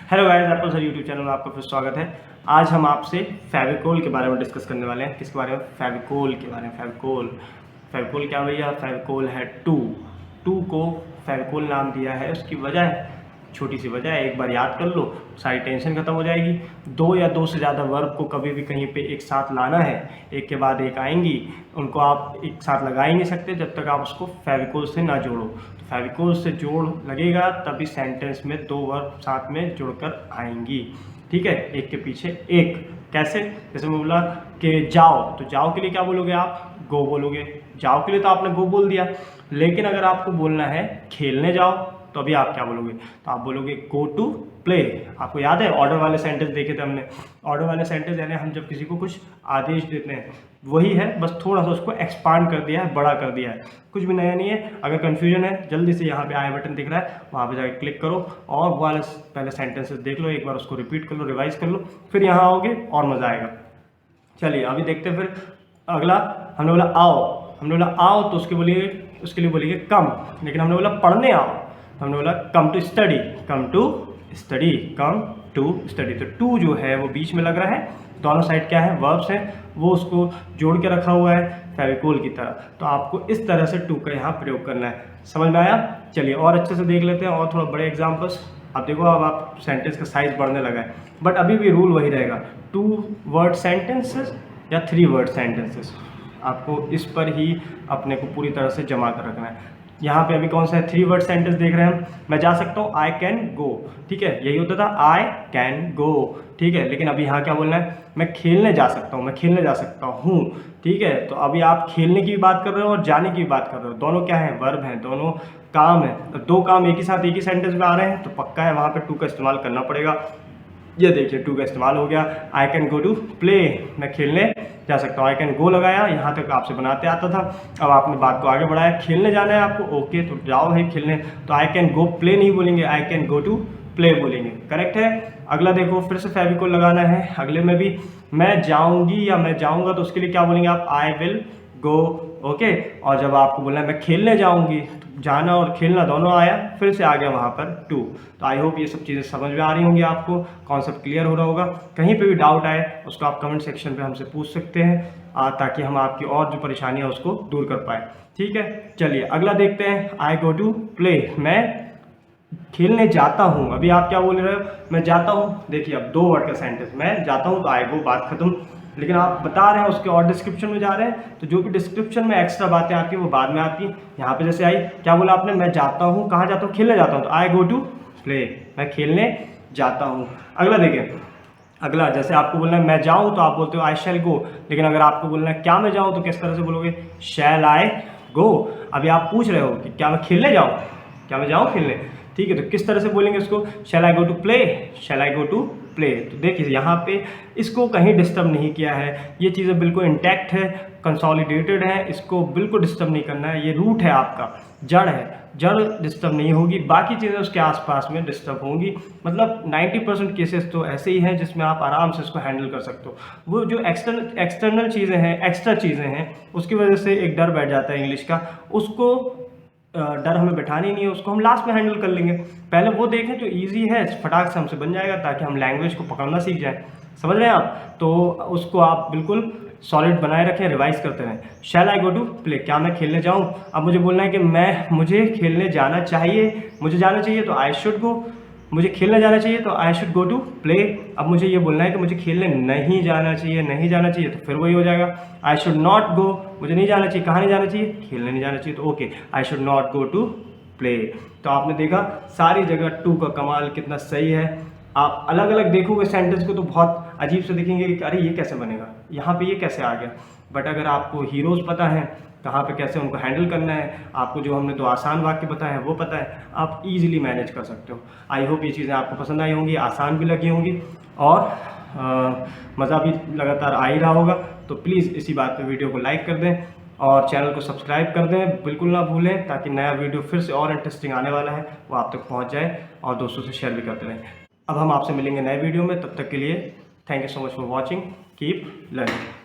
Hello guys, Apple sir YouTube channel में आपका फिर स्वागत है। आज हम आपसे फेविकोल के बारे में डिस्कस करने वाले हैं। किसके बारे में? फेविकोल के बारे में। फेविकोल क्या भैया? फेविकोल है टू को फेविकोल नाम दिया है। उसकी वजह, छोटी सी वजह है, एक बार याद कर लो, सारी टेंशन खत्म हो जाएगी। दो या दो से ज़्यादा वर्ब को कभी भी कहीं पे एक साथ लाना है, एक के बाद एक आएंगी, उनको आप एक साथ लगा ही नहीं सकते जब तक आप उसको फेविकोल से ना जोड़ो। तो फेविकोल से जोड़ लगेगा तभी सेंटेंस में दो वर्ब साथ में जुड़कर आएंगी। ठीक है, एक के पीछे एक। कैसे? जैसे मैं बोला कि जाओ, तो जाओ के लिए क्या बोलोगे आप? गो बोलोगे। जाओ के लिए तो आपने गो बोल दिया, लेकिन अगर आपको बोलना है खेलने जाओ तो अभी आप क्या बोलोगे? तो आप बोलोगे गो टू प्ले। आपको याद है ऑर्डर वाले सेंटेंस देखे थे हमने। ऑर्डर वाले सेंटेंस यानी हम जब किसी को कुछ आदेश देते हैं, वही है, बस थोड़ा सा उसको एक्सपांड कर दिया है, बड़ा कर दिया है, कुछ भी नया नहीं है। अगर कंफ्यूजन है, जल्दी से यहाँ पे आई बटन दिख रहा है, वहाँ पे जाकर क्लिक करो और वो वाले पहले सेंटेंसेस देख लो, एक बार उसको रिपीट कर लो, रिवाइज कर लो, फिर यहाँ आओगे और मज़ा आएगा। चलिए अभी देखते हैं फिर अगला। हमने बोला आओ, तो उसके लिए बोलिए कम। लेकिन हमने बोला पढ़ने आओ, हमने बोला कम टू स्टडी। तो टू जो है वो बीच में लग रहा है, दोनों साइड क्या है? वर्ब्स हैं, वो उसको जोड़ के रखा हुआ है फेविकोल की तरह। तो आपको इस तरह से टू का यहाँ प्रयोग करना है। समझ में आया? चलिए और अच्छे से देख लेते हैं और थोड़ा बड़े एग्जाम्पल्स। अब देखो, अब आप सेंटेंस का साइज बढ़ने लगा है, बट अभी भी रूल वही रहेगा, 2 वर्ड सेंटेंसेस या 3 वर्ड सेंटेंसेस। आपको इस पर ही अपने को पूरी तरह से जमा कर रखना है। यहाँ पे अभी कौन सा है? 3 वर्ड सेंटेंस देख रहे हैं हम। मैं जा सकता हूँ, आई कैन गो। ठीक है, यही होता था, आई कैन गो। ठीक है, लेकिन अभी यहाँ क्या बोलना है? मैं खेलने जा सकता हूँ। ठीक है, तो अभी आप खेलने की भी बात कर रहे हो और जाने की भी बात कर रहे हो, दोनों क्या है? वर्ब हैं, दोनों काम है। तो दो काम एक ही साथ एक ही सेंटेंस में आ रहे हैं, तो पक्का है वहाँ पे टू का इस्तेमाल करना पड़ेगा। ये देखिए, टू का इस्तेमाल हो गया। I can go to play, मैं खेलने जा सकता हूँ। आई कैन गो लगाया, यहाँ तक आपसे बनाते आता था, अब आपने बात को आगे बढ़ाया, खेलने जाना है आपको, ओके तो जाओ भाई खेलने। तो आई कैन गो प्ले नहीं बोलेंगे, I can go to play बोलेंगे। करेक्ट है। अगला देखो, फिर से फेविकोल लगाना है। अगले में भी मैं जाऊँगी या मैं जाऊँगा, तो उसके लिए क्या बोलेंगे आप? I will go. ओके, और जब आपको बोलना है मैं खेलने जाऊँगी, तो जाना और खेलना दोनों आया, फिर से आ गया वहाँ पर टू। तो आई होप ये सब चीज़ें समझ में आ रही होंगी, आपको कॉन्सेप्ट क्लियर हो रहा होगा। कहीं पे भी डाउट आए उसको आप कमेंट सेक्शन पे हमसे पूछ सकते हैं, ताकि हम आपकी और जो परेशानियाँ उसको दूर कर पाए। ठीक है, चलिए अगला देखते हैं। आई गो टू प्ले, मैं खेलने जाता हूँ। अभी आप क्या बोल रहे हो? मैं जाता हूँ। देखिए अब 2 वर्ड का सेंटेंस, मैं जाता हूँ तो आई गो, बात खत्म। लेकिन आप बता रहे हैं उसके और डिस्क्रिप्शन में जा रहे हैं, तो जो भी डिस्क्रिप्शन में एक्स्ट्रा बातें आती हैं वो बाद में आती हैं। यहाँ पे जैसे आई, क्या बोला आपने? मैं जाता हूँ, कहाँ जाता हूँ? खेलने जाता हूँ, तो आई गो टू प्ले, मैं खेलने जाता हूँ। अगला देखें, अगला जैसे आपको बोलना है मैं जाऊँ, तो आप बोलते हो आई शैल गो। लेकिन अगर आपको बोलना है क्या मैं जाऊँ, तो किस तरह से बोलोगे? शैल आई गो। अभी आप पूछ रहे हो कि क्या मैं खेलने जाऊँ, क्या मैं जाऊँ खेलने? ठीक है, तो किस तरह से बोलेंगे इसको? Shall I go to play, shall I go to play. तो देखिए यहाँ पे इसको कहीं डिस्टर्ब नहीं किया है, ये चीज़ें बिल्कुल इंटैक्ट है, कंसोलिडेटेड है, इसको बिल्कुल डिस्टर्ब नहीं करना है। ये रूट है आपका, जड़ है, जड़ डिस्टर्ब नहीं होगी, बाकी चीज़ें उसके आसपास में डिस्टर्ब होंगी। मतलब 90% केसेस तो ऐसे ही हैं जिसमें आप आराम से इसको हैंडल कर सकते हो। वो जो एक्सटर्नल चीज़ें हैं, एक्स्ट्रा चीज़ें हैं, उसकी वजह से एक डर बैठ जाता है इंग्लिश का। उसको डर हमें बैठानी नहीं है, उसको हम लास्ट में हैंडल कर लेंगे। पहले वो देखें जो इजी है, फटाक से हमसे बन जाएगा, ताकि हम लैंग्वेज को पकड़ना सीख जाएं। समझ रहे हैं आप? तो उसको आप बिल्कुल सॉलिड बनाए रखें, रिवाइज करते रहें। शैल आई गो टू प्ले, क्या मैं खेलने जाऊँ? अब मुझे बोलना है कि मुझे खेलने जाना चाहिए, मुझे जाना चाहिए तो आई शुड गो, मुझे खेलने जाना चाहिए तो I should go to play. अब मुझे ये बोलना है कि मुझे खेलने नहीं जाना चाहिए, तो फिर वही हो जाएगा आई शुड नॉट गो, मुझे नहीं जाना चाहिए, कहाँ नहीं जाना चाहिए? खेलने नहीं जाना चाहिए, तो okay I should not go to play. तो आपने देखा सारी जगह टू का कमाल कितना सही है। आप अलग अलग देखोगे सेंटेंस को तो बहुत अजीब से देखेंगे कि अरे ये कैसे बनेगा, यहाँ पे ये कैसे आ गया। बट अगर आपको हीरोज़ पता है कहाँ पे कैसे उनको हैंडल करना है, आपको जो हमने 2 आसान वाक्य बताए हैं वो पता है, आप इजीली मैनेज कर सकते हो। आई होप ये चीज़ें आपको पसंद आई होंगी, आसान भी लगी होंगी और मज़ा भी लगातार आ ही रहा होगा। तो प्लीज़ इसी बात पे वीडियो को लाइक कर दें और चैनल को सब्सक्राइब कर दें, बिल्कुल ना भूलें, ताकि नया वीडियो फिर से और इंटरेस्टिंग आने वाला है वो आप तक पहुँच जाए और दोस्तों से शेयर भी करते रहें। अब हम आपसे मिलेंगे नए वीडियो में, तब तक के लिए thank you so much for watching, keep learning.